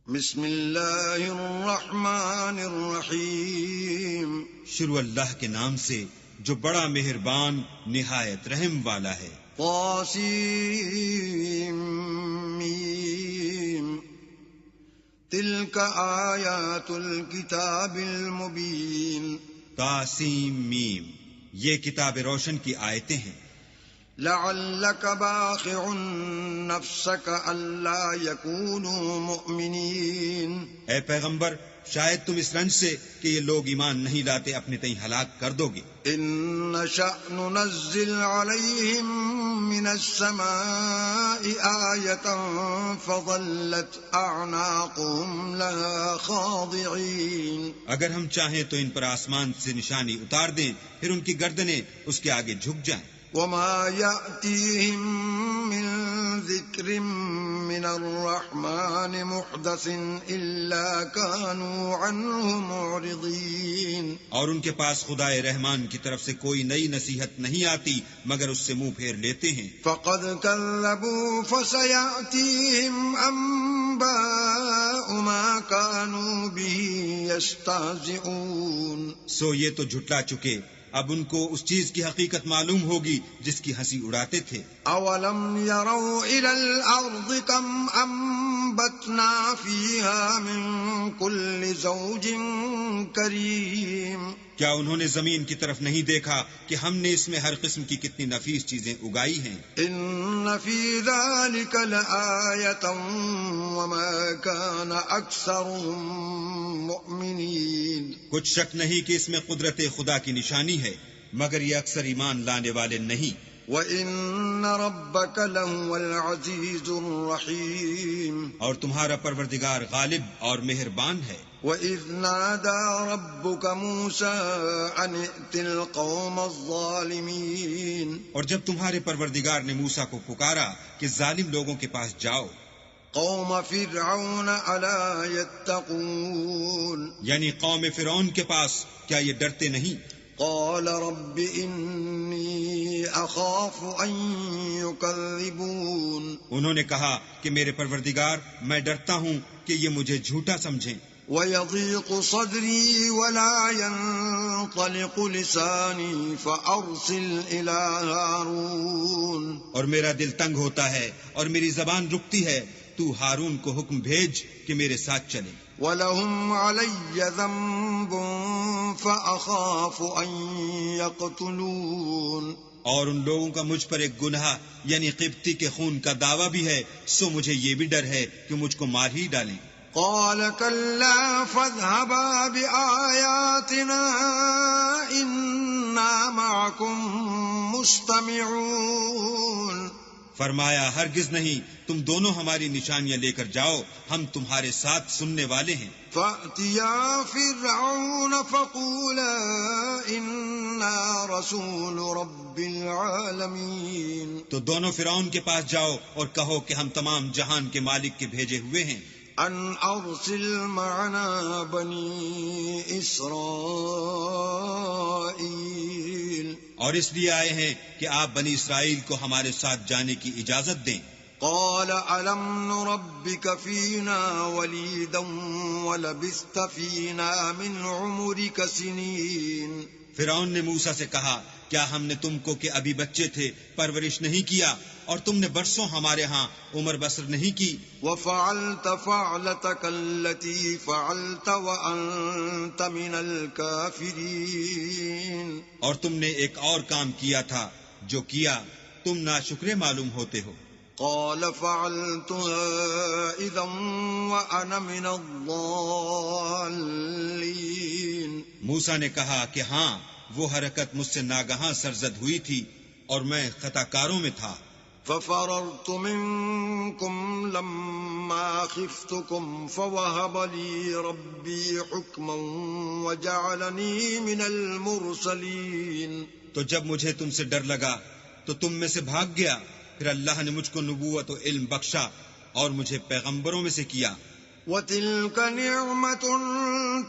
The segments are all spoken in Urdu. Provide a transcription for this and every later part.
بسم اللہ الرحمن الرحیم، شروع اللہ کے نام سے جو بڑا مہربان نہایت رحم والا ہے۔ طاسیم میم، تلک آیات الکتاب المبین۔ طاسیم میم، یہ کتاب روشن کی آیتیں ہیں۔ لعلک باخع نفسک الا یکونوا مؤمنین۔ اے پیغمبر، شاید تم اس رنج سے کہ یہ لوگ ایمان نہیں لاتے اپنے تئیں ہلاک کر دو گے۔ ان نشأ ننزل علیہم من السماء آیۃ فظلت اعناقهم لها خاضعین۔ اگر ہم چاہیں تو ان پر آسمان سے نشانی اتار دیں، پھر ان کی گردنیں اس کے آگے جھک جائیں۔ وما يأتيهم من ذكر من الرحمن محدث إلا كانوا عنه معرضين۔ اور ان کے پاس خدائے رحمان کی طرف سے کوئی نئی نصیحت نہیں آتی مگر اس سے منہ پھیر لیتے ہیں۔ فقد كذبوا فسيأتيهم أنباء ما كانوا به يستهزئون۔ سو یہ تو جھٹلا چکے، اب ان کو اس چیز کی حقیقت معلوم ہوگی جس کی ہنسی اڑاتے تھے۔ اولم يروا الى الارض كم انبتنا فيها من كل زوج كريم۔ کیا انہوں نے زمین کی طرف نہیں دیکھا کہ ہم نے اس میں ہر قسم کی کتنی نفیس چیزیں اگائی ہیں؟ ان في ذلك لآية وما كان اكثرهم مؤمنين۔ کچھ شک نہیں کہ اس میں قدرت خدا کی نشانی ہے، مگر یہ اکثر ایمان لانے والے نہیں۔ وَإِنَّ رَبَّكَ لَهُوَ الْعَزِيزُ الرَّحِيمُ، اور تمہارا پروردگار غالب اور مہربان ہے۔ وَإِذْ نَادَى رَبُّكَ مُوسَىٰ أَنِ ائْتِ الْقَوْمَ الظَّالِمِينَ۔ اور جب تمہارے پروردگار نے موسیٰ کو پکارا کہ ظالم لوگوں کے پاس جاؤ، قوم فرعون ألا يتقون، یعنی قوم فرعون کے پاس، کیا یہ ڈرتے نہیں؟ قال رب إني أخاف أن يكذبون، انہوں نے کہا کہ میرے پروردگار، میں ڈرتا ہوں کہ یہ مجھے جھوٹا سمجھیں۔ ويضيق صدري ولا ينطلق لساني فأرسل إلى هارون، اور میرا دل تنگ ہوتا ہے اور میری زبان رکتی ہے، تو ہارون کو حکم بھیج کہ میرے ساتھ چلے۔ وَلَهُمْ عَلَيَّ ذَنبٌ فَأَخَافُ أَن يَقْتُلُونَ، اور ان لوگوں کا مجھ پر ایک گناہ یعنی قبطی کے خون کا دعویٰ بھی ہے، سو مجھے یہ بھی ڈر ہے کہ مجھ کو مار ہی ڈالیں۔ قال كلا فاذهبا بآياتنا إنا معكم مستمعون، فرمایا ہرگز نہیں، تم دونوں ہماری نشانیاں لے کر جاؤ، ہم تمہارے ساتھ سننے والے ہیں۔ فأتيا فرعون فقولا إنا رسول رب العالمين، تو دونوں فرعون کے پاس جاؤ اور کہو کہ ہم تمام جہان کے مالک کے بھیجے ہوئے ہیں۔ ان ارسل معنا بنی اسرائیل، اور اس لیے آئے ہیں کہ آپ بنی اسرائیل کو ہمارے ساتھ جانے کی اجازت دیں۔ قال الم نربك فينا وليدا ولبثت فينا من عمرك سنين۔ فرعون نے موسیٰ سے کہا، کیا ہم نے تم کو کہ ابھی بچے تھے پرورش نہیں کیا، اور تم نے برسوں ہمارے ہاں عمر بسر نہیں کی؟ وفعلت فعلتك التي فعلت وأنت من الكافرين، اور تم نے ایک اور کام کیا تھا جو کیا، تم ناشکرے معلوم ہوتے ہو۔ قال فعلتها إذا وأنا من الضالين، موسیٰ نے کہا کہ ہاں، وہ حرکت مجھ سے ناگہاں سرزد ہوئی تھی اور میں خطا کاروں میں تھا۔ ففررت منكم لما خفتكم فوهب لي ربي حكما وجعلني من المرسلين، تو جب مجھے تم سے ڈر لگا تو تم میں سے بھاگ گیا، پھر اللہ نے مجھ کو نبوت و علم بخشا اور مجھے پیغمبروں میں سے کیا۔ وَتِلْكَ نِعْمَةٌ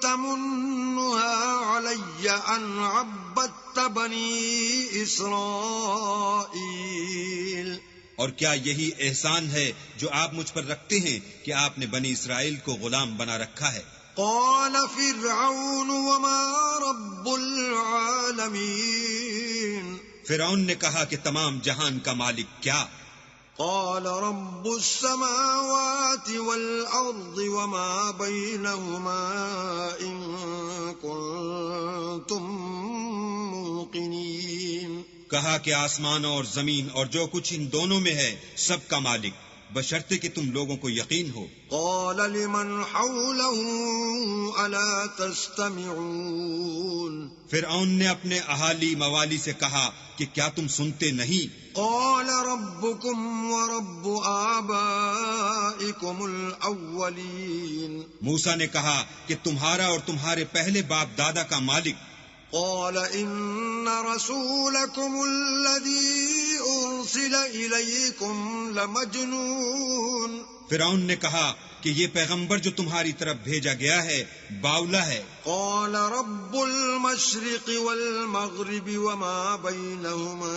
تَمُنُّهَا عَلَيَّ أَنْ عَبَّدتَّ بَنِي إِسْرَائِيلَ، اور کیا یہی احسان ہے جو آپ مجھ پر رکھتے ہیں کہ آپ نے بنی اسرائیل کو غلام بنا رکھا ہے؟ قال فرعون وما رب العالمین، فرعون نے کہا کہ تمام جہان کا مالک کیا؟ قال رب السماوات والأرض وما بينهما إن كنتم موقنين، کہا کہ آسمان اور زمین اور جو کچھ ان دونوں میں ہے سب کا مالک، بشرطے کہ تم لوگوں کو یقین ہو۔ قال لمن حوله ألا تستمعون، فرعون نے اپنے اہالی موالی سے کہا کہ کیا تم سنتے نہیں؟ قال ربكم ورب آبائكم الأولين، موسیٰ نے کہا کہ تمہارا اور تمہارے پہلے باپ دادا کا مالک۔ قال إن رسولكم الذي أرسل إليكم لمجنون، فرعون نے کہا کہ یہ پیغمبر جو تمہاری طرف بھیجا گیا ہے باولا ہے۔ قال رب المشرق والمغرب وما بينهما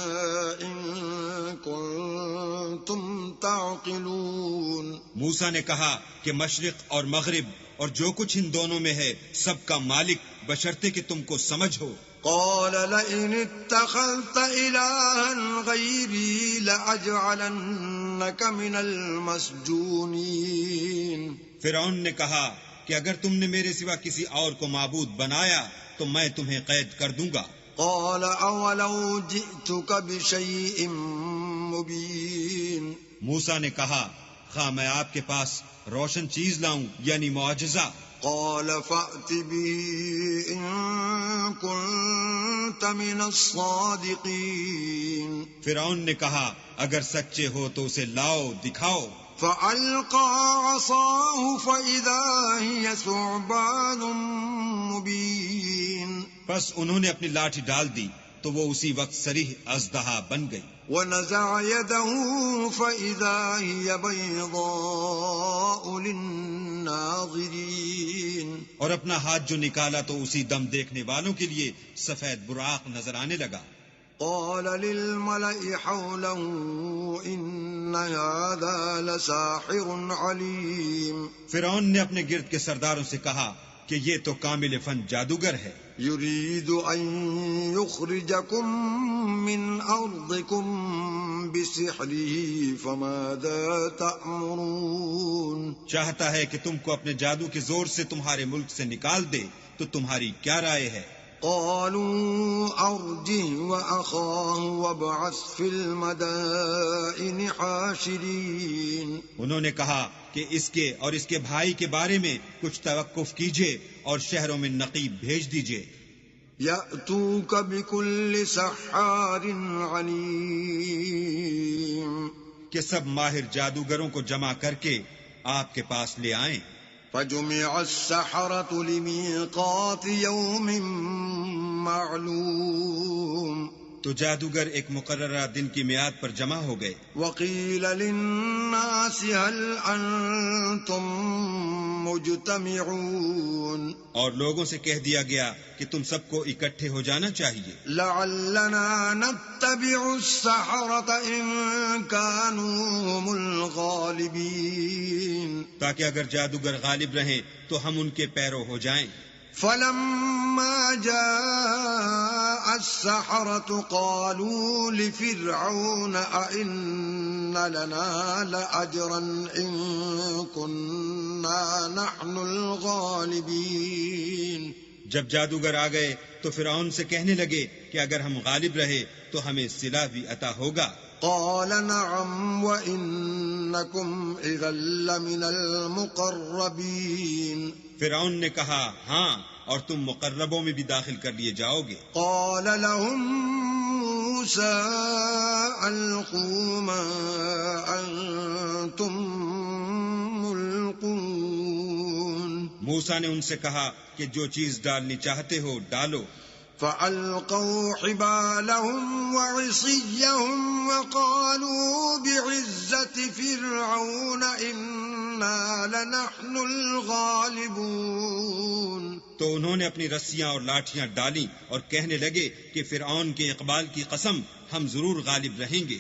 إن كنتم تعقلون، موسیٰ نے کہا کہ مشرق اور مغرب اور جو کچھ ان دونوں میں ہے سب کا مالک، بشرطے کہ تم کو سمجھ ہو۔ قال لئن اتخذت إلها غيري لأجعلنك من المسجونين، فرعون نے کہا کہ اگر تم نے میرے سوا کسی اور کو معبود بنایا تو میں تمہیں قید کر دوں گا۔ قال أولو جئتك بشيء مبين، موسیٰ نے کہا خواہ میں آپ کے پاس روشن چیز لاؤں یعنی معجزہ۔ قال فأت به إن كنت من الصادقين، فرعون نے کہا اگر سچے ہو تو اسے لاؤ دکھاؤ۔ فألقى عصاه فإذا هي ثعبان مبين، پس انہوں نے اپنی لاٹھی ڈال دی تو وہ اسی وقت صریح اژدہا بن گئی۔ ونزع يده فإذا هي بيضاء للناظرين، اور اپنا ہاتھ جو نکالا تو اسی دم دیکھنے والوں کے لیے سفید براق نظر آنے لگا۔ قال للملأ حوله إن هذا لساحر عليم، فرعون نے اپنے گرد کے سرداروں سے کہا کہ یہ تو کامل فن جادوگر ہے، يريد أن يخرجكم من أرضكم بسحره فماذا تأمرون، چاہتا ہے کہ تم کو اپنے جادو کے زور سے تمہارے ملک سے نکال دے، تو تمہاری کیا رائے ہے؟ قالوا أرجه وأخاه وابعث في المدائن حاشرين، انہوں نے کہا کہ اس کے اور اس کے بھائی کے بارے میں کچھ توقف کیجئے اور شہروں میں نقیب بھیج دیجئے، يأتوك بكل سحار عليم، کہ سب ماہر جادوگروں کو جمع کر کے آپ کے پاس لے آئیں۔ فجمع السحرة لميقات يوم معلوم، تو جادوگر ایک مقررہ دن کی میعاد پر جمع ہو گئے۔ وقيل للناس هل أنتم مجتمعون، اور لوگوں سے کہہ دیا گیا کہ تم سب کو اکٹھے ہو جانا چاہیے، لعلنا نتبع السحرة إن كانوا هم الغالبين، تاکہ اگر جادوگر غالب رہیں تو ہم ان کے پیرو ہو جائیں۔ فلما جاء السحرة قالوا لفرعون أئن لنا لأجرا إن كنا نحن الغالبين، جب جادوگر آ گئے تو فرعون سے کہنے لگے کہ اگر ہم غالب رہے تو ہمیں صلہ بھی عطا ہوگا۔ قال نعم وإنكم إذا لمن المقربين، فرعون نے کہا ہاں، اور تم مقربوں میں بھی داخل کر لیے جاؤ گے۔ قال لهم موسى ألقوا ما أنتم ملقون، موسیٰ نے ان سے کہا کہ جو چیز ڈالنی چاہتے ہو ڈالو۔ فألقوا حبالهم وعصيهم وقالوا بعزة فرعون إنا لنحن الغالبون، تو انہوں نے اپنی رسیاں اور لاٹھیاں ڈالیں اور کہنے لگے کہ فرعون کے اقبال کی قسم ہم ضرور غالب رہیں گے۔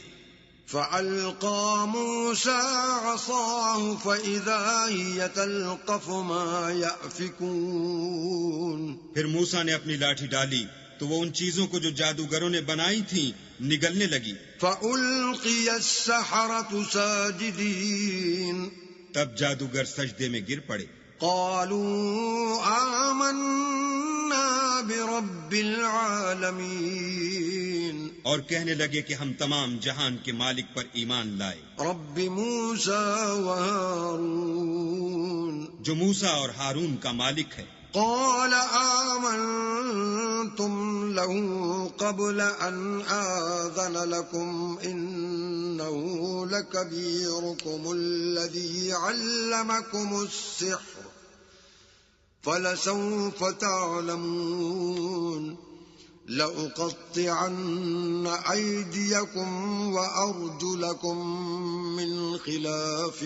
فألقى موسى عصاه فإذا هي تلقف ما يأفكون. پھر موسیٰ نے اپنی لاٹھی ڈالی تو وہ ان چیزوں کو جو جادوگروں نے بنائی تھیں نگلنے لگی. فألقي السحرة ساجدين. تب جادوگر سجدے میں گر پڑے. قالوا آمنا برب العالمین. اور کہنے لگے کہ ہم تمام جہان کے مالک پر ایمان لائے. رب موسیٰ و ہارون. جو موسیٰ اور ہارون کا مالک ہے. قال آمنتم له قبل أن آذن لكم إنه لكبيركم الذي علمكم السحر فلسوف تعلمون. لأقطعن أيديكم وأرجلكم من خلاف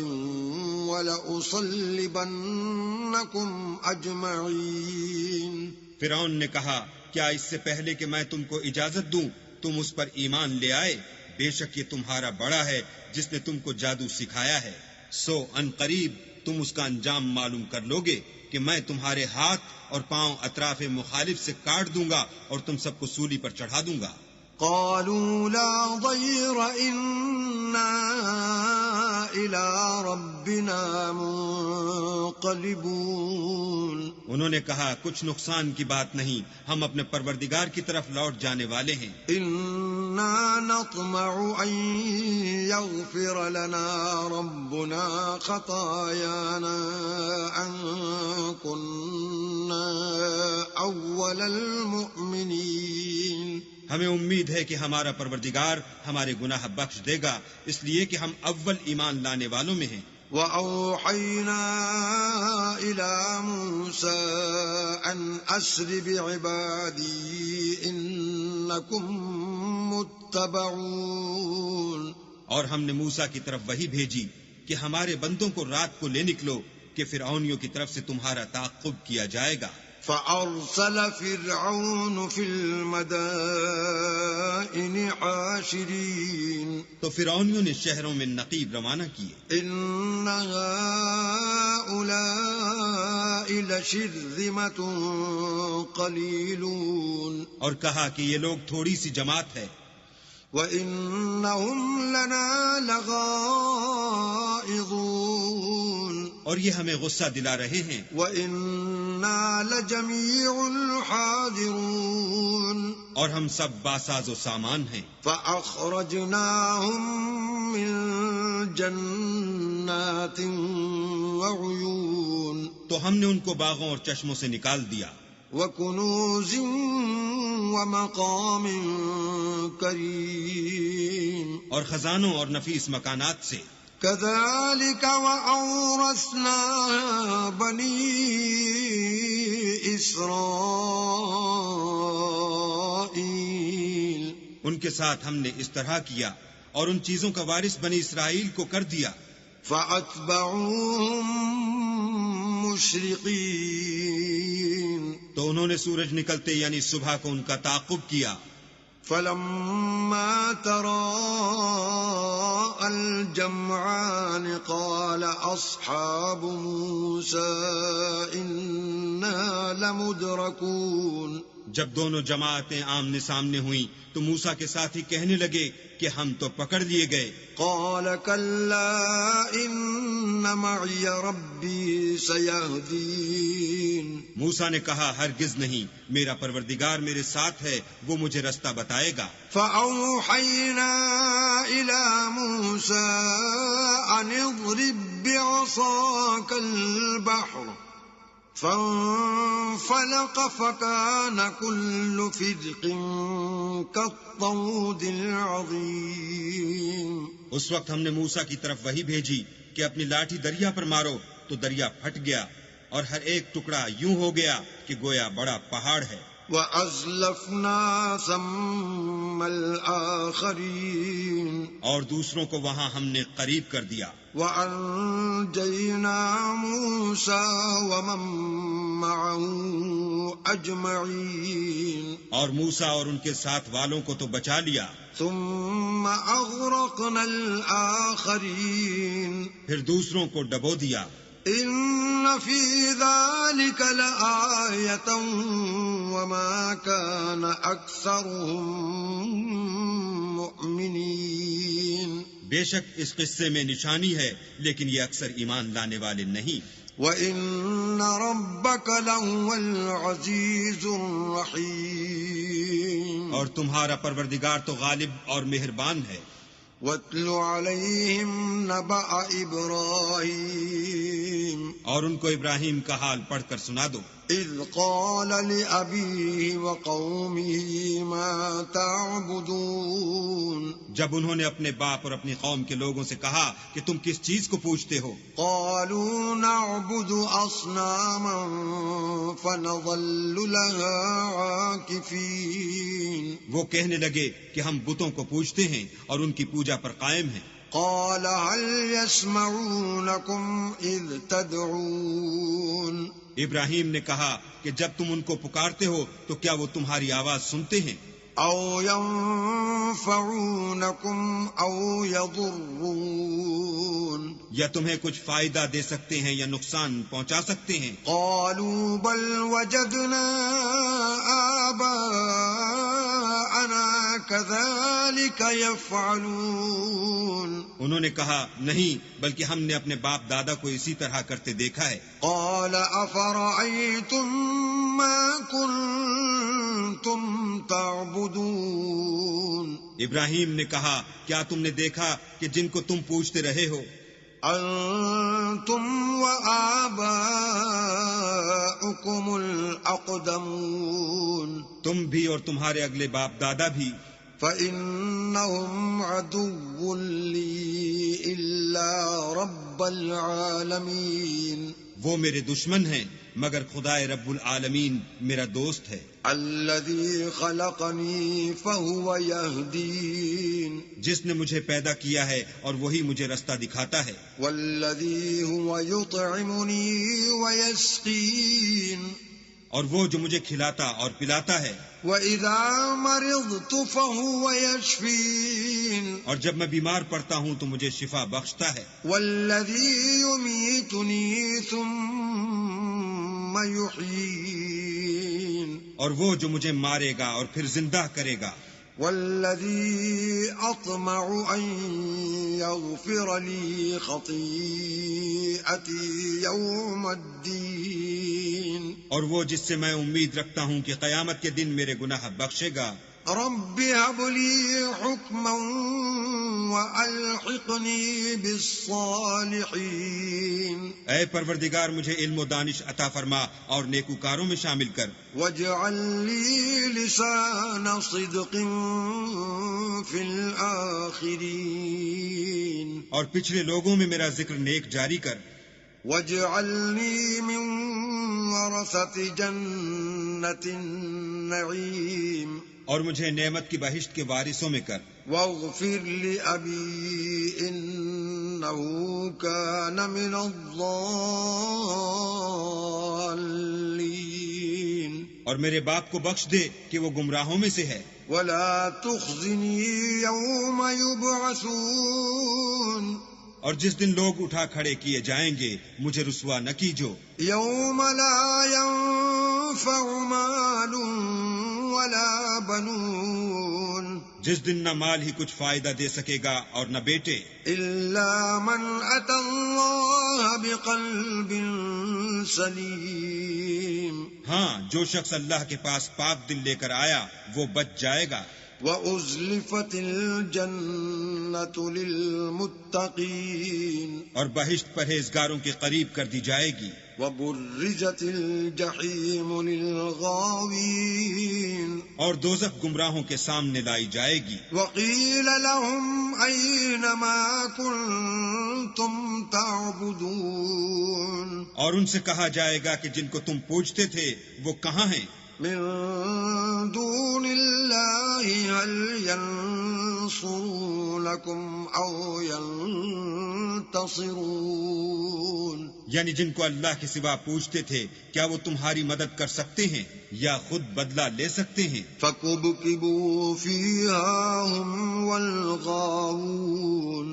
ولأصلبنكم أجمعين. فرعون نے کہا کیا اس سے پہلے کہ میں تم کو اجازت دوں تم اس پر ایمان لے آئے؟ بے شک یہ تمہارا بڑا ہے جس نے تم کو جادو سکھایا ہے. سو ان قریب تم اس کا انجام معلوم کر لوگے کہ میں تمہارے ہاتھ اور پاؤں اطراف مخالف سے کاٹ دوں گا اور تم سب کو سولی پر چڑھا دوں گا. قالوا لا ضير إنا إلى ربنا منقلبون. انہوں نے کہا کچھ نقصان کی بات نہیں، ہم اپنے پروردگار کی طرف لوٹ جانے والے ہیں. إنا نطمع أن يغفر لنا ربنا خطايانا أن كنا أول المؤمنين. ہمیں امید ہے کہ ہمارا پروردگار ہمارے گناہ بخش دے گا اس لیے کہ ہم اول ایمان لانے والوں میں ہیں. وَأَوْحَيْنَا إِلَى مُوسَىٰ أَنْ أَسْرِ بِعِبَادِي إِنَّكُمْ مُتَّبَعُونَ. اور ہم نے موسیٰ کی طرف وحی بھیجی کہ ہمارے بندوں کو رات کو لے نکلو کہ فرعونیوں کی طرف سے تمہارا تعاقب کیا جائے گا. فأرسل فرعون في المدائن حاشرين. تو فرعونیوں نے شہروں میں نقیب روانہ کیے. إن هؤلاء لشرذمة قليلون. اور کہا کہ یہ لوگ تھوڑی سی جماعت ہے. وَإِنَّهُمْ لَنَا لَغَائِظُونَ. اور یہ ہمیں غصہ دلا رہے ہیں. وَإِنَّا لَجَمِيعٌ حَاذِرُونَ. اور ہم سب باساز و سامان ہیں. فَأَخْرَجْنَاهُمْ مِنْ جَنَّاتٍ وَعُيُونٍ. تو ہم نے ان کو باغوں اور چشموں سے نکال دیا. وَكُنُوزٍ وَمَقَامٍ كَرِيمٍ. اور خزانوں اور نفیس مکانات سے. كَذَلِكَ وَأَوْرَثْنَاهَا بَنِي إِسْرَائِيلَ. ان کے ساتھ ہم نے اس طرح کیا اور ان چیزوں کا وارث بنی اسرائیل کو کر دیا. فَأَتْبَعُوهُم مُشْرِقِينَ. تو انہوں نے سورج نکلتے یعنی صبح کو ان کا تعاقب کیا. فَلَمَّا تَرَاءَى الْجَمْعَانِ قَالَ أَصْحَابُ مُوسَىٰ إِنَّا لَمُدْرَكُونَ. جب دونوں جماعتیں آمنے سامنے ہوئیں تو موسیٰ کے ساتھی کہنے لگے کہ ہم تو پکڑ لیے گئے. قال كلا إن معي ربي سيهدين. موسیٰ نے کہا ہرگز نہیں، میرا پروردگار میرے ساتھ ہے، وہ مجھے رستہ بتائے گا. فأوحينا إلى موسى أن اضرب بعصاك البحر فانفلق فكان كل فرق كالطود العظيم. اس وقت ہم نے موسیٰ کی طرف وحی بھیجی کہ اپنی لاٹھی دریا پر مارو تو دریا پھٹ گیا اور ہر ایک ٹکڑا یوں ہو گیا کہ گویا بڑا پہاڑ ہے. وَأَزْلَفْنَا ثَمَّ الْآخَرِينَ. اور دوسروں کو وہاں ہم نے قریب کر دیا. وَأَنْجَيْنَا مُوسَىٰ وَمَن مَّعَهُ أجمعين اور موسیٰ اور ان کے ساتھ والوں کو تو بچا لیا، ثم أغرقنا الآخرين پھر دوسروں کو ڈبو دیا۔ إن في ذلك لآية وما كان أكثرهم مؤمنين بے شک اس قصے میں نشانی ہے، لیکن یہ اکثر ایمان لانے والے نہیں۔ وَإِنَّ رَبَّكَ لَهُوَ الْعَزِيزُ الرَّحِيمُ اور تمہارا پروردگار تو غالب اور مہربان ہے۔ وَاتْلُ عَلَيْهِمْ نَبَأَ إِبْرَاهِيمَ اور ان کو ابراہیم کا حال پڑھ کر سنا دو، إِذْ قَالَ لِأَبِيهِ وَقَوْمِهِ مَا تَعْبُدُونَ جب انہوں نے اپنے باپ اور اپنی قوم کے لوگوں سے کہا کہ تم کس چیز کو پوجتے ہو؟ قَالُوا نَعْبُدُ أَصْنَامًا فَنَظَلُّ لَهَا عَاكِفِينَ وہ کہنے لگے کہ ہم بتوں کو پوجتے ہیں اور ان کی پوجا پر قائم ہیں۔ قال هل يسمعونكم إذ تدعون ابراہیم نے کہا کہ جب تم ان کو پکارتے ہو تو کیا وہ تمہاری آواز سنتے ہیں؟ أو ينفعونكم أو يضرون یا تمہیں کچھ فائدہ دے سکتے ہیں یا نقصان پہنچا سکتے ہیں؟ قالوا بل وجدنا آباءنا كذلك يفعلون انہوں نے کہا نہیں، بلکہ ہم نے اپنے باپ دادا کو اسی طرح کرتے دیکھا ہے۔ قال أفرأيتم ما كنتم تعبدون ابراہیم نے کہا کیا تم نے دیکھا کہ جن کو تم پوجتے رہے ہو؟ أنتم وآباؤكم الأقدمون تم بھی اور تمہارے اگلے باپ دادا بھی۔ فإنهم عدو لي إلا رب العالمين وہ میرے دشمن ہیں مگر خدائے رب العالمین میرا دوست ہے۔ الذي خلقني فهو يهدين جس نے مجھے پیدا کیا ہے اور وہی مجھے رستہ دکھاتا ہے۔ والذي هو يطعمني ويسقين اور وہ جو مجھے کھلاتا اور پلاتا ہے۔ وَإِذَا مَرِضْتُ فَهُوَ يَشْفِينِ اور جب میں بیمار پڑتا ہوں تو مجھے شفا بخشتا ہے۔ وَالَّذِي يُمِيتُنِي ثُمَّ يُحْيِينِ اور وہ جو مجھے مارے گا اور پھر زندہ کرے گا۔ وَالَّذِي أَطْمَعُ أَن يَغْفِرَ لِي خَطِيئَتِي يَوْمَ الدِّينِ اور وہ جس سے میں امید رکھتا ہوں کہ قیامت کے دن میرے گناہ بخشے گا۔ رب هب لي حكما وألحقني بالصالحين اے پروردگار مجھے علم و دانش عطا فرما اور نیکوکاروں میں شامل کر۔ واجعل لي لسان صدق في الآخرين اور پچھلے لوگوں میں میرا ذکر نیک جاری کر۔ واجعلني من ورثة جنة النعيم اور مجھے نعمت کی بہشت کے وارثوں میں کر۔ واغفر لأبي إنه كان من الضالين اور میرے باپ کو بخش دے کہ وہ گمراہوں میں سے ہے۔ ولا تخزني يوم يبعثون اور جس دن لوگ اٹھا کھڑے کیے جائیں گے مجھے رسوا نہ کیجو۔ يوم لا ينفع مال ولا بنون جس دن نہ مال ہی کچھ فائدہ دے سکے گا اور نہ بیٹے، إلا من أتى الله بقلب سليم ہاں جو شخص اللہ کے پاس پاک دل لے کر آیا وہ بچ جائے گا۔ وَأُزْلِفَتِ الْجَنَّةُ لِلْمُتَّقِينَ اور بہشت پرہیزگاروں کے قریب کر دی جائے گی۔ وَبُرِّزَتِ الْجَحِيمُ لِلْغَاوِينَ اور دوزخ گمراہوں کے سامنے لائی جائے گی۔ وَقِيلَ لَهُمْ أَيْنَ مَا كُنْتُمْ تَعْبُدُونَ اور ان سے کہا جائے گا کہ جن کو تم پوجتے تھے وہ کہاں ہیں؟ من دون الله هل ينصرونكم أو ينتصرون یعنی جن کو اللہ کے سوا پوجتے تھے کیا وہ تمہاری مدد کر سکتے ہیں؟ یا خود بدلہ لے سکتے ہیں؟ فَكُبْكِبُوا فِيهَا هُمْ وَالْغَاوُونَ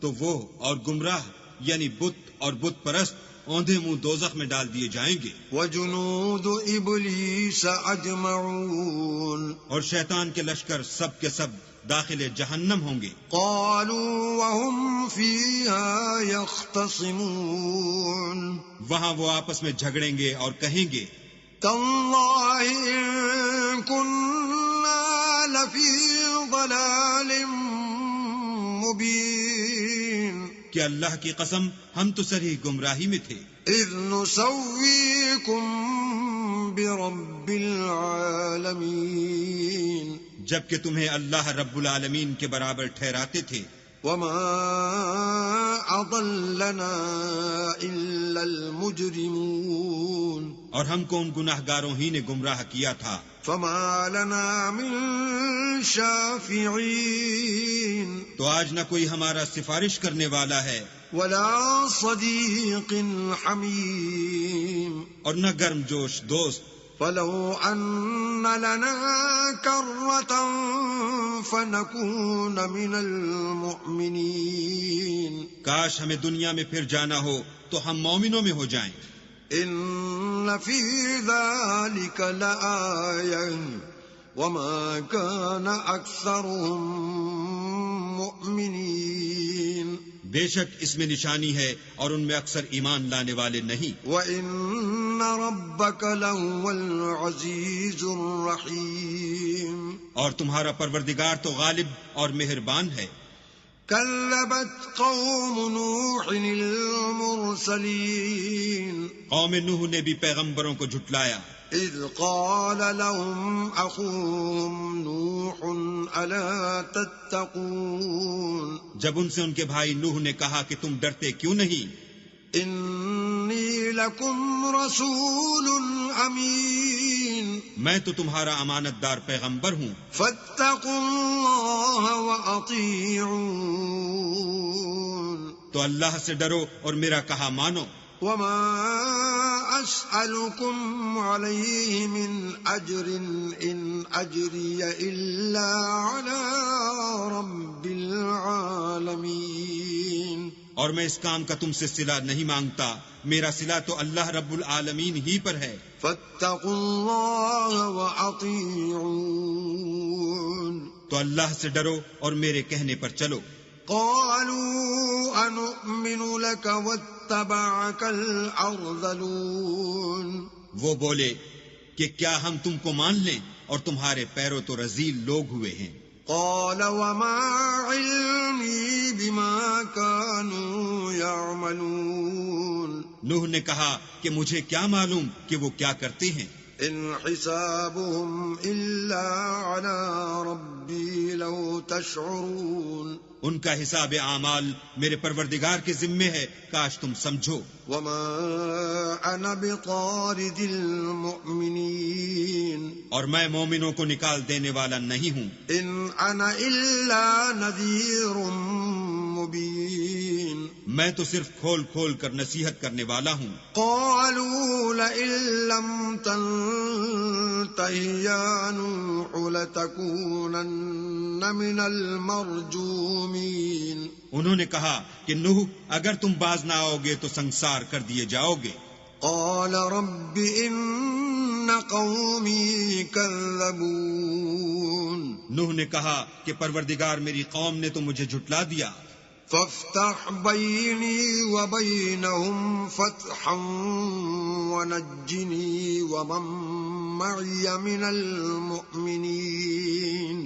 تو وہ اور گمراہ یعنی بت اور بت پرست اوندھے منہ دوزخ میں ڈال دیے جائیں گے. وَجُنُودُ إِبْلِيسَ أَجْمَعُونَ اور شیطان کے لشکر سب کے سب داخل جہنم ہوں گے. قَالُوا وَهُمْ فِيهَا يَخْتَصِمُونَ وہاں وہ آپس میں جھگڑیں گے اور کہیں گے تَاللَّهِ إِن كُنَّا لَفِي ضَلَالٍ مُبِينٍ کہ اللہ کی قسم ہم تو صریح گمراہی میں تھے. إِذْ نُسَوِّيكُم بِرَبِّ الْعَالَمِينَ جبکہ تمہیں اللہ رب العالمین کے برابر ٹھہراتے تھے. وَمَا أَضَلَّنَا إِلَّا الْمُجْرِمُونَ اور ہم کو ان گناہ گاروں ہی نے گمراہ کیا تھا. فَمَا لَنَا مِن شَافِعِينَ تو آج نہ کوئی ہمارا سفارش کرنے والا ہے وَلَا صَدِيقٍ حَمِيمٍ اور نہ گرم جوش دوست. فَلَوْ أَنَّ لَنَا كَرَّةً فَنَكُونَ مِنَ الْمُؤْمِنِينَ کاش ہمیں دنیا میں پھر جانا ہو تو ہم مومنوں میں ہو جائیں. إِنَّ فِي ذَلِكَ لَآيَةً وَمَا كَانَ أَكْثَرُهُم مُؤْمِنِينَ بے شک اس میں نشانی ہے اور ان میں اکثر ایمان لانے والے نہیں. وَإِنَّ رَبَّكَ لَهُوَ الْعَزِيزُ الرَّحِيمُ اور تمہارا پروردگار تو غالب اور مہربان ہے. كَذَّبَتْ قَوْمُ نُوحٍ الْمُرْسَلِينَ قوم نوح نے بھی پیغمبروں کو جھٹلایا. إِذْ قَالَ لَهُمْ أَخُوهُمْ نُوحٌ أَلَا تَتَّقُونَ جب ان سے ان کے بھائی نوح نے کہا کہ تم ڈرتے کیوں نہیں؟ إِنِّي لَكُمْ رَسُولٌ أَمِينٌ میں تو تمہارا امانت دار پیغمبر ہوں. فَاتَّقُوا اللَّهَ وَأَطِيعُونِ تو اللہ سے ڈرو اور میرا کہا مانو. وَمَا أَسْأَلُكُمْ عَلَيْهِ مِنْ أَجْرٍ إِنْ أَجْرِيَ إِلَّا عَلَى رَبِّ الْعَالَمِينَ اور میں اس کام کا تم سے صلہ نہیں مانگتا، میرا صلہ تو اللہ رب العالمین ہی پر ہے. فَاتَّقُوا اللَّهَ وَأَطِيعُونِ تو اللہ سے ڈرو اور میرے کہنے پر چلو. قَالُوا أَنُؤْمِنُ لَكَ وَاتَّبَعَكَ الْأَرْذَلُونَ وہ بولے کہ کیا ہم تم کو مان لیں اور تمہارے پیروں تو رذیل لوگ ہوئے ہیں. قَالَ وَمَا عِلْمِي بِمَا كَانُوا يَعْمَلُونَ نوح نے کہا کہ مجھے کیا معلوم کہ وہ کیا کرتے ہیں. إِنْ حِسَابُهُمْ إِلَّا عَلَى رَبِّي لَوْ تَشْعُرُونَ ان کا حساب اعمال میرے پروردگار کے ذمے ہے، کاش تم سمجھو. وَمَا أَنَا بِطَارِدِ الْمُؤْمِنِينَ اور میں مومنوں کو نکال دینے والا نہیں ہوں. إِنْ أَنَا إِلَّا نَذِيرٌ مُبِينٌ میں تو صرف کھول کھول کر نصیحت کرنے والا ہوں. قَالُوا لَئِن لَّمْ تَنْتَهِ يَا نُوحُ لَتَكُونَنَّ مِنَ الْمَرْجُومِينَ انہوں نے کہا کہ نوح اگر تم باز نہ آؤ گے تو سنسار کر دیے جاؤ گے. قَالَ رَبِّ إِنَّ قَوْمِي كَذَّبُونِ نوح نے کہا کہ پروردگار میری قوم نے تو مجھے جھٹلا دیا. فَافْتَحْ بَيْنِي وَبَيْنَهُمْ فَتْحًا وَنَجِّنِي وَمَن مَّعِيَ مِنَ الْمُؤْمِنِينَ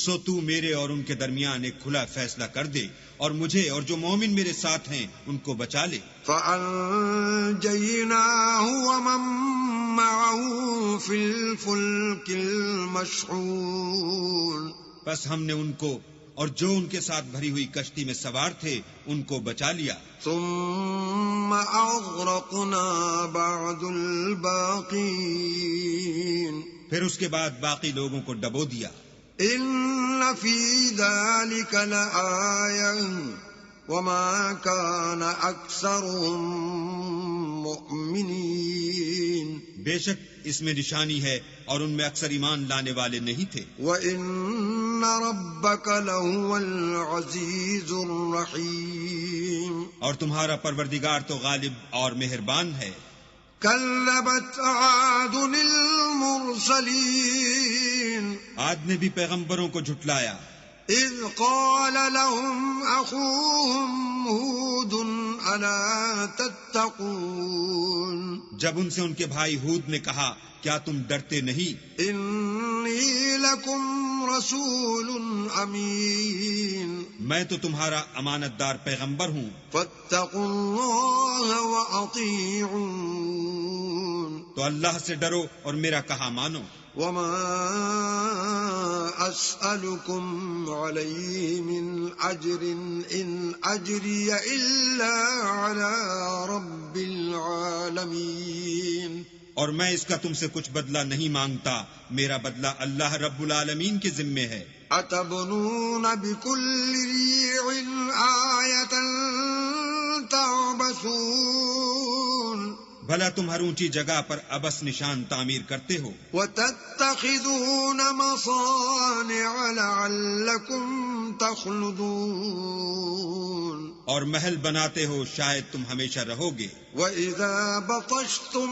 سو تو میرے اور ان کے درمیان ایک کھلا فیصلہ کر دے اور مجھے اور جو مومن میرے ساتھ ہیں ان کو بچا لے. فَأَنجَيْنَاهُ وَمَن مَّعَهُ فِي الْفُلْكِ الْمَشْحُونِ بس ہم نے ان کو اور جو ان کے ساتھ بھری ہوئی کشتی میں سوار تھے ان کو بچا لیا. ثُمَّ أَغْرَقْنَا بَعْدُ الْبَاقِينَ پھر اس کے بعد باقی لوگوں کو ڈبو دیا. إِنَّ فِي ذَلِكَ لَآيَةً وَمَا كَانَ أَكْثَرُهُم مُؤْمِنِينَ بے شک اس میں نشانی ہے اور ان میں اکثر ایمان لانے والے نہیں تھے. وَإِنَّ رَبَّكَ لَهُوَ الْعَزِيزُ الرَّحِيمُ اور تمہارا پروردگار تو غالب اور مہربان ہے. كَذَّبَتْ عَادٌ الْمُرْسَلِينَ عاد نے بھی پیغمبروں کو جھٹلایا. إِذْ قَالَ لَهُمْ أَخُوهُمْ هُودٌ أَلَا تَتَّقُونَ جب ان سے ان کے بھائی ہود نے کہا کیا تم ڈرتے نہیں؟ إِنِّي لَكُمْ رَسُولٌ أَمِينٌ میں تو تمہارا امانت دار پیغمبر ہوں. فَاتَّقُوا اللَّهَ وَأَطِيعُونِ تو اللہ سے ڈرو اور میرا کہا مانو. وَمَا أَسْأَلُكُمْ عَلَيْهِ مِنْ أَجْرٍ إِنْ أَجْرِيَ إِلَّا عَلَى رَبِّ الْعَالَمِينَ اور میں اس کا تم سے کچھ بدلہ نہیں مانگتا، میرا بدلہ اللہ رب العالمین کے ذمے ہے. أَتَبْنُونَ بِكُلِّ رِيعٍ آيَةً تَعْبَثُونَ بھلا تم ہر اونچی جگہ پر ابس نشان تعمیر کرتے ہو. وَتَتَّخِذُونَ مَصَانِعَ لَعَلَّكُمْ تَخْلُدُونَ اور محل بناتے ہو شاید تم ہمیشہ رہو گے. وَإِذَا بَطَشْتُمْ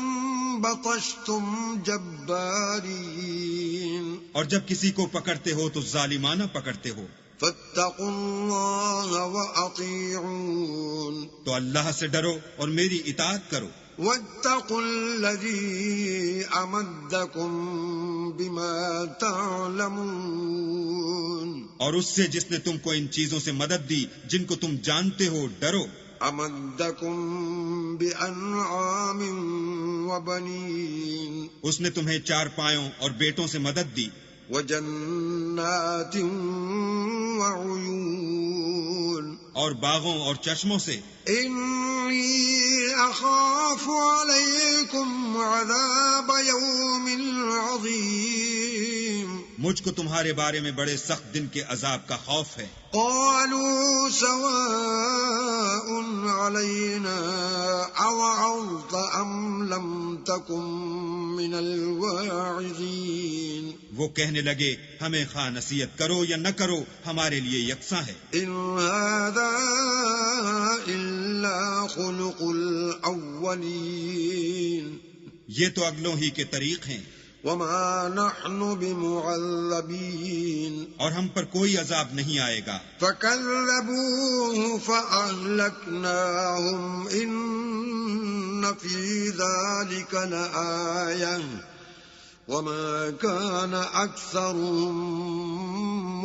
بَطَشْتُمْ جَبَّارِينَ اور جب کسی کو پکڑتے ہو تو ظالمانہ پکڑتے ہو. فَاتَّقُوا اللَّهَ وَأَطِيعُونَ تو اللہ سے ڈرو اور میری اطاعت کرو. وَاتَّقُوا الَّذِي أَمَدَّكُم بِمَا تَعْلَمُونَ اور اس سے جس نے تم کو ان چیزوں سے مدد دی جن کو تم جانتے ہو ڈرو. أَمَدَّكُم بِأَنْعَامٍ وَبَنِينَ اس نے تمہیں 4 پایوں اور بیٹوں سے مدد دی. وَجَنَّاتٍ وَعُيُونٍ اور باغوں اور چشموں سے. إِنِّي أَخَافُ عَلَيْكُمْ عَذَابَ يَوْمٍ عَظِيمٍ مجھ کو تمہارے بارے میں بڑے سخت دن کے عذاب کا خوف ہے. قَالُوا سَوَاءٌ عَلَيْنَا أَوَعَظْتَ أَمْ لَمْ تَكُنْ مِنَ الْوَاعِظِينَ وہ کہنے لگے ہمیں خواہ نصیحت کرو یا نہ کرو ہمارے لیے یکساں ہے. إِنْ هَذَا إِلَّا خُلُقُ الْأَوَّلِينَ یہ تو اگلوں ہی کے طریق ہیں. وَمَا نَحْنُ بِمُعَذَّبِينَ اور ہم پر کوئی عذاب نہیں آئے گا. فَكَذَّبُوهُ فَأَهْلَكْنَاهُمْ إِنَّ فِي ذَلِكَ لَآيَةً وَمَا كَانَ أَكْثَرُهُم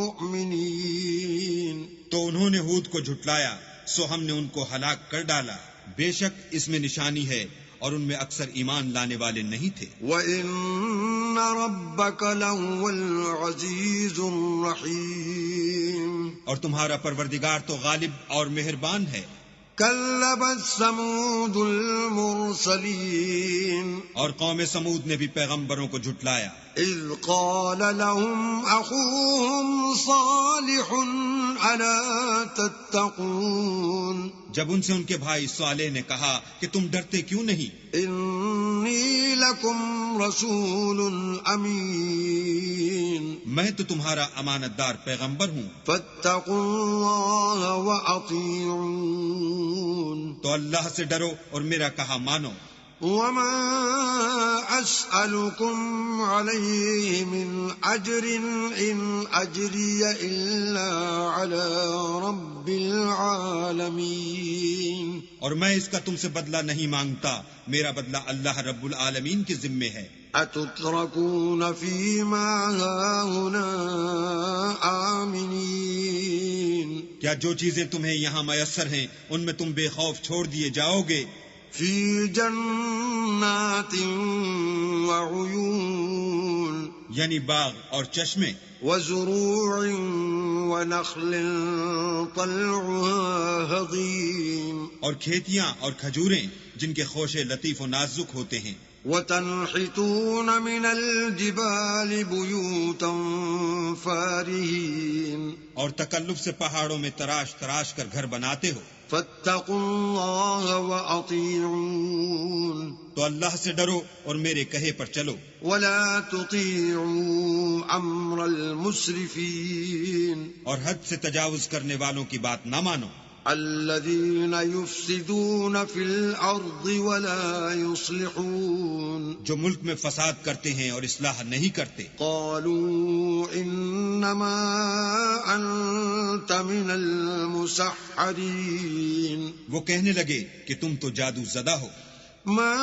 مُؤْمِنِينَ تو انہوں نے ہود کو جھٹلایا سو ہم نے ان کو ہلاک کر ڈالا. بے شک اس میں نشانی ہے اور ان میں اکثر ایمان لانے والے نہیں تھے. وَإِنَّ رَبَّكَ لَهُوَ الْعَزِيزُ الرَّحِيمُ اور تمہارا پروردگار تو غالب اور مہربان ہے. كَذَّبَتْ ثَمُودُ الْمُرْسَلِينَ اور قوم سمود نے بھی پیغمبروں کو جھٹلایا. إِذْ قَالَ لَهُمْ أَخُوهُمْ صَالِحٌ أَلَا تَتَّقُونَ جب ان سے ان کے بھائی صالح نے کہا کہ تم ڈرتے کیوں نہیں؟ إِنِّي لَكُمْ رَسُولٌ أَمِينٌ میں تو تمہارا امانت دار پیغمبر ہوں. فَاتَّقُوا اللَّهَ وَأَطِيعُونَ تو اللہ سے ڈرو اور میرا کہا مانو. وَمَا أَسْأَلُكُمْ عَلَيْهِ مِنْ أَجْرٍ إِنْ أَجْرِيَ إِلَّا عَلَى رَبِّ الْعَالَمِينَ اور میں اس کا تم سے بدلہ نہیں مانگتا، میرا بدلہ اللہ رب العالمین کے ذمے ہے. أَتُتْرَكُونَ فِي مَا هَاهُنَا آمِنِينَ کیا جو چیزیں تمہیں یہاں میسر ہیں ان میں تم بے خوف چھوڑ دیے جاؤ گے؟ فِي جَنَّاتٍ وَعُيُونٍ یعنی باغ اور چشمے. وَزُرُوعٍ وَنَخْلٍ طَلْعُهَا هَضِيمٌ اور کھیتیاں اور کھجوریں جن کے خوشے لطیف و نازک ہوتے ہیں. وَتَنْحِتُونَ مِنَ الْجِبَالِ بُيُوتًا فَارِهِينَ اور تکلف سے پہاڑوں میں تراش تراش کر گھر بناتے ہو. فَاتَّقُوا اللَّهَ وَأَطِيعُونَ تو اللہ سے ڈرو اور میرے کہے پر چلو، ولا تطيعوا أمر المسرفين اور حد سے تجاوز کرنے والوں کی بات نہ مانو، الذين يفسدون في الأرض ولا يصلحون جو ملک میں فساد کرتے ہیں اور اصلاح نہیں کرتے۔ قالوا إنما أنت من المسحرين وہ کہنے لگے کہ تم تو جادو زدہ ہو، ما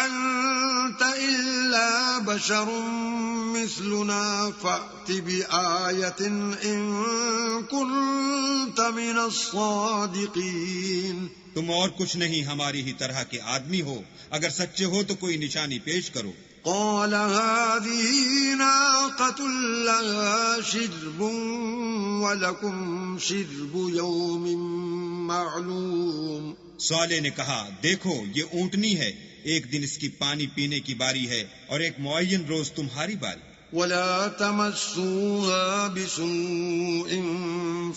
أنت إلا بشر مثلنا فأت بآية إن كنت من الصادقين تم اور کچھ نہیں ہماری ہی طرح کے آدمی ہو، اگر سچے ہو تو کوئی نشانی پیش کرو۔ قال هذه ناقة لها شرب ولكم شرب يوم معلوم صالح نے کہا، دیکھو یہ اونٹنی ہے، ایک دن اس کی پانی پینے کی باری ہے اور ایک معین روز تمہاری باری۔ ولا تمسوها بسوء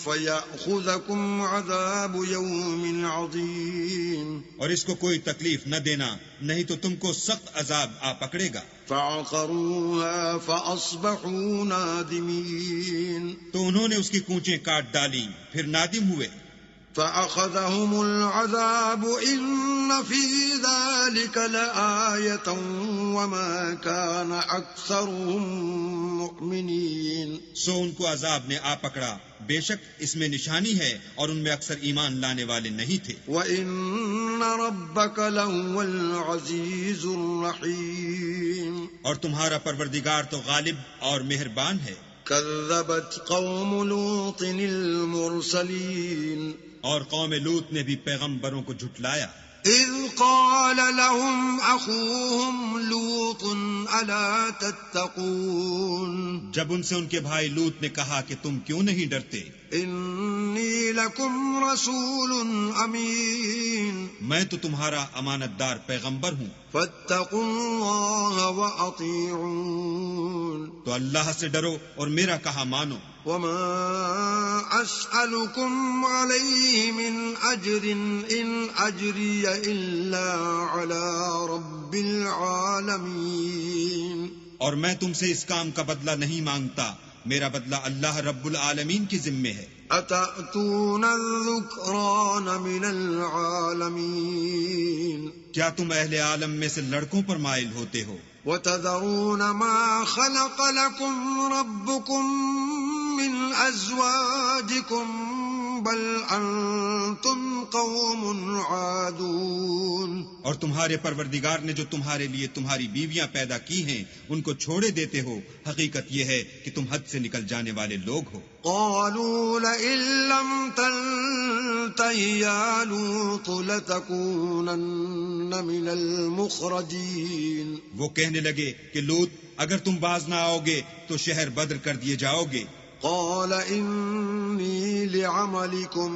فيأخذكم عذاب يوم عظيم اور اس کو کوئی تکلیف نہ دینا، نہیں تو تم کو سخت عذاب آ پکڑے گا۔ فعقروها فأصبحوا نادمين تو انہوں نے اس کی کونچیں کاٹ ڈالی، پھر نادم ہوئے۔ فأخذهم العذاب إن في ذلك لآية وما كان أكثرهم مؤمنين سو ان کو عذاب نے آ پکڑا، بے شک اس میں نشانی ہے اور ان میں اکثر ایمان لانے والے نہیں تھے۔ وَإِنَّ رَبَّكَ لَهُوَ الْعَزِيزُ الرَّحِيمُ اور تمہارا پروردگار تو غالب اور مہربان ہے۔ كذبت قوم لوط المرسلين اور قوم لوط نے بھی پیغمبروں کو جھٹلایا۔ إذ قال لهم أخوهم لوط ألا تتقون جب ان سے ان کے بھائی لوط نے کہا کہ تم کیوں نہیں ڈرتے، إني لكم رسول أمين میں تو تمہارا امانت دار پیغمبر ہوں، فاتقوا الله وأطيعون تو اللہ سے ڈرو اور میرا کہا مانو۔ وما أسألكم عليه من أجر إن أجري إلا على رب العالمين اور میں تم سے اس کام کا بدلہ نہیں مانگتا، میرا بدلہ اللہ رب العالمین کے ذمے ہے۔ أتأتون الذكران من العالمين کیا تم اہل عالم میں سے لڑکوں پر مائل ہوتے ہو؟ وتذرون ما خلق لكم ربكم من أزواجكم بل أنتم قوم عادون اور تمہارے پروردگار نے جو تمہارے لیے تمہاری بیویاں پیدا کی ہیں ان کو چھوڑے دیتے ہو، حقیقت یہ ہے کہ تم حد سے نکل جانے والے لوگ ہو۔ قالوا لئن لم تنته يا لوط لتكونن من المخرجين وہ کہنے لگے کہ لوط اگر تم باز نہ آؤ گے تو شہر بدر کر دیے جاؤ گے۔ قال إني لعملكم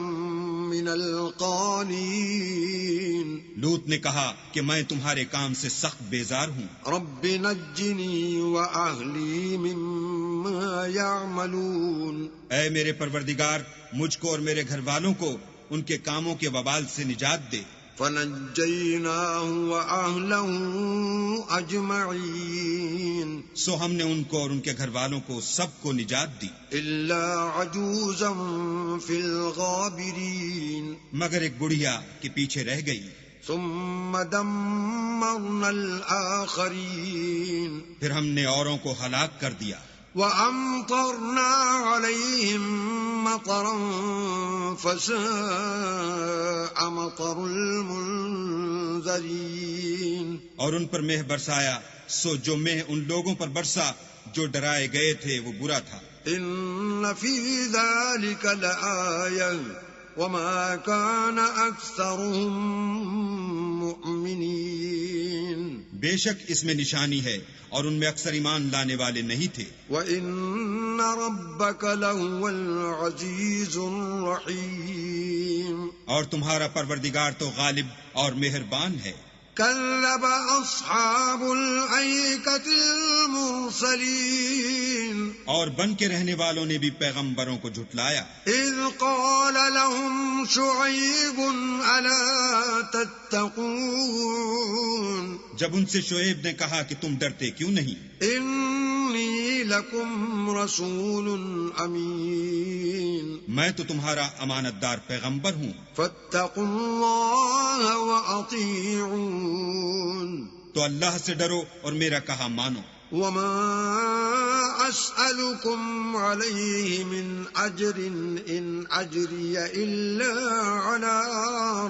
من القالين لوط نے کہا کہ میں تمہارے کام سے سخت بیزار ہوں، رب نجني وأهلي مما يعملون اے میرے پروردگار مجھ کو اور میرے گھر والوں کو ان کے کاموں کے وبال سے نجات دے۔ فنجيناه وأهله أجمعين سو ہم نے ان کو اور ان کے گھر والوں کو سب کو نجات دی، إلا عجوزا في الغابرين مگر ایک بڑھیا کے پیچھے رہ گئی۔ ثم دمرنا الآخرين پھر ہم نے اوروں کو ہلاک کر دیا، وأمطرنا عليهم مطرا فساء مطر المنذرين اور ان پر مہ برسایا، سو جو مہ ان لوگوں پر برسا جو ڈرائے گئے تھے وہ برا تھا۔ إن في ذلك لآية وما كان أكثرهم مؤمنين بے شک اس میں نشانی ہے اور ان میں اکثر ایمان لانے والے نہیں تھے۔ وَإِنَّ رَبَّكَ لَهُوَ الْعَزِيزُ الرَّحِيمُ اور تمہارا پروردگار تو غالب اور مہربان ہے۔ كذب أصحاب الأيكة المرسلين اور بن کے رہنے والوں نے بھی پیغمبروں کو جھٹلایا۔ إذ قال لهم شعيب ألا تتقون جب ان سے شعیب نے کہا کہ تم ڈرتے کیوں نہیں؟ إني لكم رسول أمين میں تو تمہارا امانت دار پیغمبر ہوں، فاتقوا الله وأطيعون تو اللہ سے ڈرو اور میرا کہا مانو۔ وما أسألكم عليه من أجر إن أجري إلا على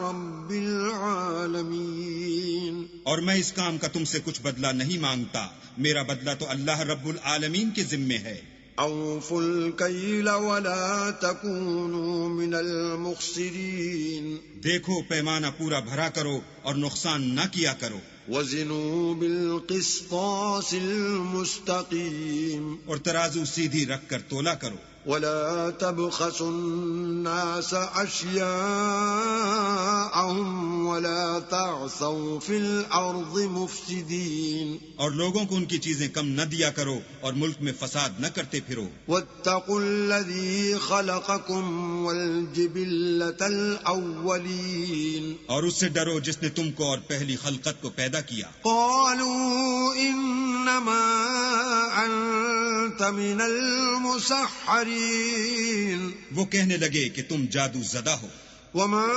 رب العالمين اور میں اس کام کا تم سے کچھ بدلہ نہیں مانگتا، میرا بدلہ تو اللہ رب العالمین کے ذمے ہے۔ أوفوا الكيل ولا تكونوا من المخسرين دیکھو پیمانہ پورا بھرا کرو اور نقصان نہ کیا کرو، وزنوا بالقسطاس المستقيم اور ترازو سیدھی رکھ کر تولا کرو، ولا تبخسوا الناس أشياءهم ولا تعثوا في الأرض مفسدين اور لوگوں کو ان کی چیزیں کم نہ دیا کرو اور ملک میں فساد نہ کرتے پھرو۔ واتقوا الذي خلقكم والجبلة الأولين اور اس سے ڈرو جس نے تم کو اور پہلی خلقت کو پیدا کیا۔ قالوا إنما أنت من المسحرين وہ کہنے لگے کہ تم جادو زدہ ہو، وما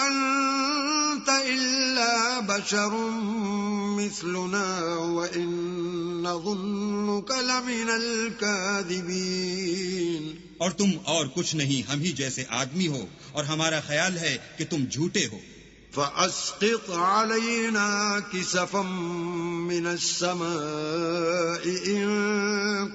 أنت إلا بشر مثلنا وإن نظنك لمن الكاذبين اور تم اور کچھ نہیں، ہم ہی جیسے آدمی ہو اور ہمارا خیال ہے کہ تم جھوٹے ہو۔ فأسقط علينا كسفا من السماء إن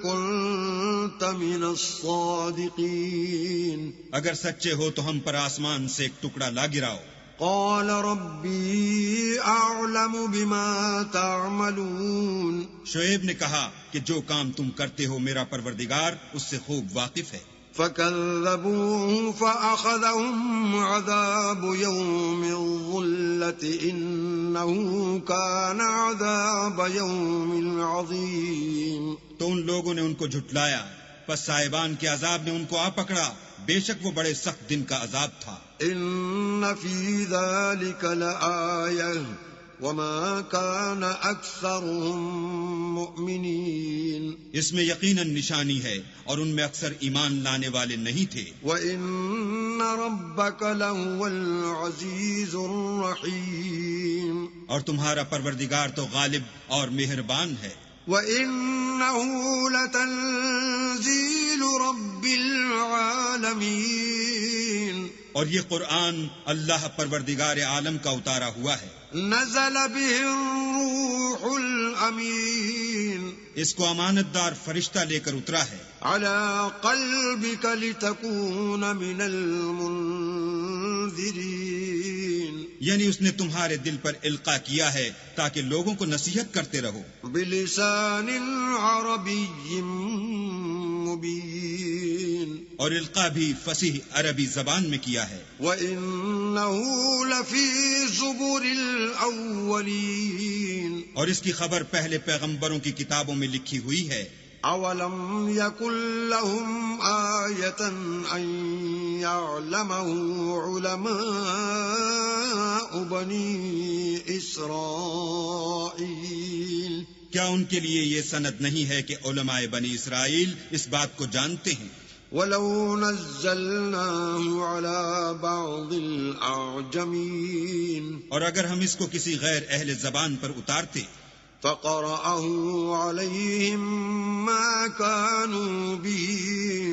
كنت من الصادقين اگر سچے ہو تو ہم پر آسمان سے ایک ٹکڑا لا گراؤ۔ قال ربي أعلم بما تعملون شعیب نے کہا کہ جو کام تم کرتے ہو میرا پروردگار اس سے خوب واقف ہے۔ فكذبوه فأخذهم عذاب يوم الظلة إنه كان عذاب يوم عظيم تو ان لوگوں نے ان کو جھٹلایا، پس صاحبان کے عذاب نے ان کو آ پکڑا، بے شک وہ بڑے سخت دن کا عذاب تھا۔ إن في ذلك لآية وما كان أكثرهم مؤمنين اس میں یقیناً نشانی ہے اور ان میں اکثر ایمان لانے والے نہیں تھے۔ وإن ربك لهو العزيز الرحيم اور تمہارا پروردگار تو غالب اور مہربان ہے۔ وإنه لتنزيل رب العالمين اور یہ قرآن اللہ پروردگار عالم کا اتارا ہوا ہے۔ نزل به الروح الأمين اس کو امانت دار فرشتہ لے کر اترا ہے، على قلبك لتكون من المنذرين یعنی اس نے تمہارے دل پر القاء کیا ہے تاکہ لوگوں کو نصیحت کرتے رہو، بلسان عربي مبين اور القاء بھی فصیح عربی زبان میں کیا ہے۔ وإنه لفي زبر الأولين اور اس کی خبر پہلے پیغمبروں کی کتابوں میں لکھی ہوئی ہے۔ أولم يكن لهم آية أن يعلمه علماء بني إسرائيل کیا ان کے لیے یہ سند نہیں ہے کہ علماء بنی اسرائیل اس بات کو جانتے ہیں؟ ولو نزلناه على بعض الأعجمين اور اگر ہم اس کو کسی غیر اہل زبان پر اتارتے فقرأه عليهم ما كانوا به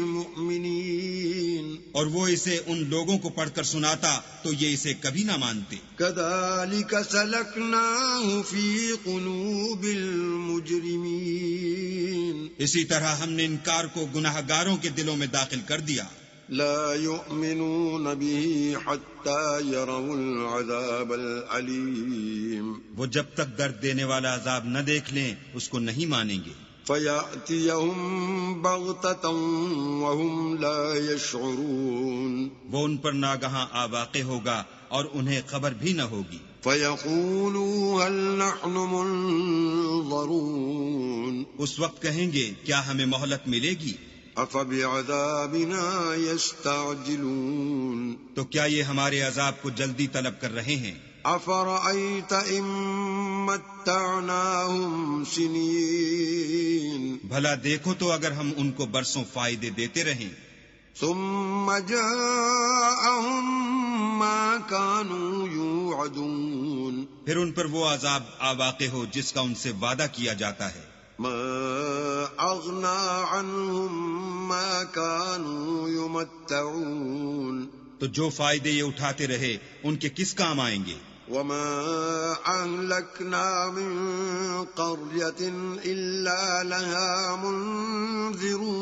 مؤمنين اور وہ اسے ان لوگوں کو پڑھ کر سناتا تو یہ اسے کبھی نہ مانتے۔ كذلك سلكناه في قلوب المجرمين اسی طرح ہم نے انکار کو گناہ گاروں کے دلوں میں داخل کر دیا۔ لا يؤمنون به حتى يروا العذاب الأليم وہ جب تک درد دینے والا عذاب نہ دیکھ لیں اس کو نہیں مانیں گے۔ فيأتيهم بغتة وهم لا يشعرون وہ ان پر ناگہاں آ واقع ہوگا اور انہیں خبر بھی نہ ہوگی۔ فيقولوا هل نحن منظرون اس وقت کہیں گے کیا ہمیں مہلت ملے گی؟ أفبعذابنا يستعجلون تو کیا یہ ہمارے عذاب کو جلدی طلب کر رہے ہیں؟ أفرأيت إن متعناهم سنين بھلا دیکھو تو اگر ہم ان کو برسوں فائدے دیتے رہیں ثم جاءهم ما كانوا يوعدون پھر ان پر وہ عذاب واقع ہو جس کا ان سے وعدہ کیا جاتا ہے ما أغنى عنهم ما كانوا يمتعون تو جو فائدے یہ اٹھاتے رہے ان کے کس کام آئیں گے وما أهلكنا من قرية إلا لها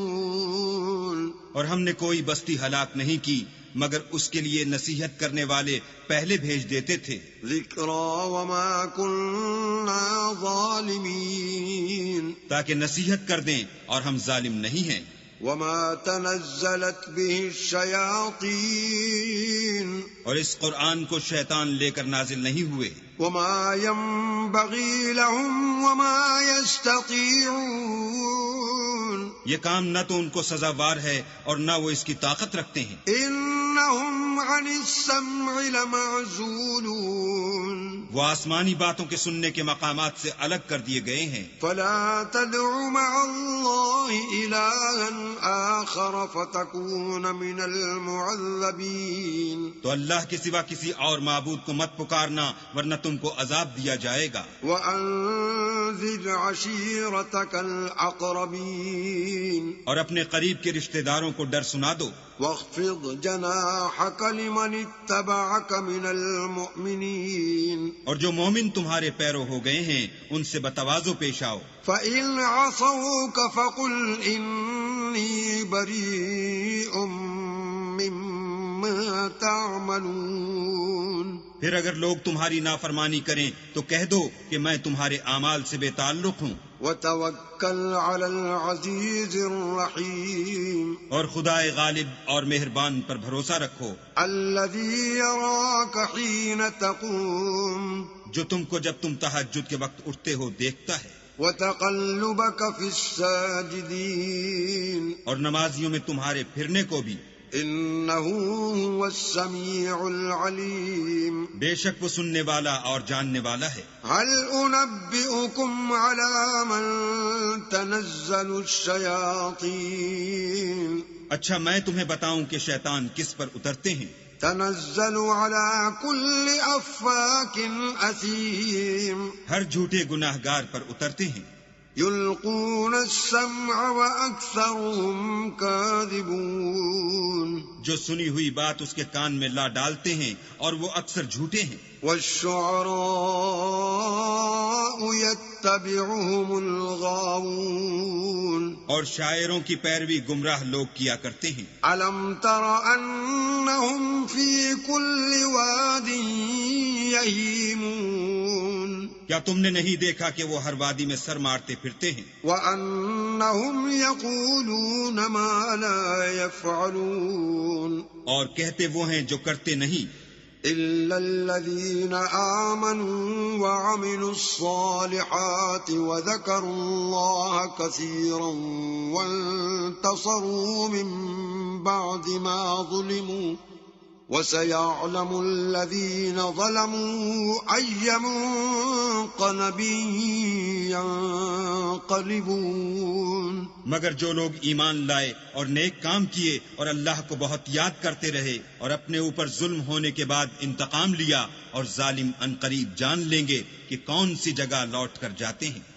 منذرون اور ہم نے کوئی بستی ہلاک نہیں کی مگر اس کے لیے نصیحت کرنے والے پہلے بھیج دیتے تھے ذكرى وما كنا ظالمين تاکہ نصیحت کر دیں اور ہم ظالم نہیں ہیں وما تنزلت به الشياطين اور اس قرآن کو شیطان لے کر نازل نہیں ہوئے وما ينبغي لهم وما يستطيعون یہ کام نہ تو ان کو سزاوار ہے اور نہ وہ اس کی طاقت رکھتے ہیں إنهم عن السمع لمعزولون وہ آسمانی باتوں کے سننے کے مقامات سے الگ کر دیے گئے ہیں فلا تدع مع الله إلها آخر فتكون من المعذبين تو اللہ کے سوا کسی اور معبود کو مت پکارنا ورنہ تم کو عذاب دیا جائے گا وأنذر عشيرتك الأقربين اور اپنے قریب کے رشتہ داروں کو ڈر سنا دو واخفض جناحك لمن اتبعك من المؤمنين اور جو مومن تمہارے پیرو ہو گئے ہیں ان سے بتوازو پیش آؤ فإن عصوك فقل إني بريء مما تعملون پھر اگر لوگ تمہاری نافرمانی کریں تو کہہ دو کہ میں تمہارے اعمال سے بے تعلق ہوں وتوكل على العزيز الرحيم اور خدائے غالب اور مہربان پر بھروسہ رکھو الذي يراك حين تقوم جو تم کو جب تم تہجد کے وقت اٹھتے ہو دیکھتا ہے وتقلبك في الساجدين اور نمازیوں میں تمہارے پھرنے کو بھی إنه هو السميع العليم بے شک وہ سننے والا اور جاننے والا ہے هل أنبئكم على من تنزل الشياطين اچھا میں تمہیں بتاؤں کہ شیطان کس پر اترتے ہیں تنزل على كل أفاك أثيم ہر جھوٹے گناہگار پر اترتے ہیں يلقون السمع وأكثرهم كاذبون جو سنی ہوئی بات اس کے کان میں لا ڈالتے ہیں اور وہ اکثر جھوٹے ہیں والشعراء يتبعهم الغاوون اور شاعروں کی پیروی گمراہ لوگ کیا کرتے ہیں ألم تر أنهم في كل واد يهيمون کیا تم نے نہیں دیکھا کہ وہ ہر وادی میں سر مارتے پھرتے ہیں وأنهم يقولون ما لا يفعلون اور کہتے وہ ہیں جو کرتے نہیں إلا الذين آمنوا وعملوا الصالحات وذكروا الله كثيرا وانتصروا من بعد ما ظلموا وسيعلم الذين ظلموا أي منقلب ينقلبون مگر جو لوگ ایمان لائے اور نیک کام کیے اور اللہ کو بہت یاد کرتے رہے اور اپنے اوپر ظلم ہونے کے بعد انتقام لیا اور ظالم عنقریب جان لیں گے کہ کون سی جگہ لوٹ کر جاتے ہیں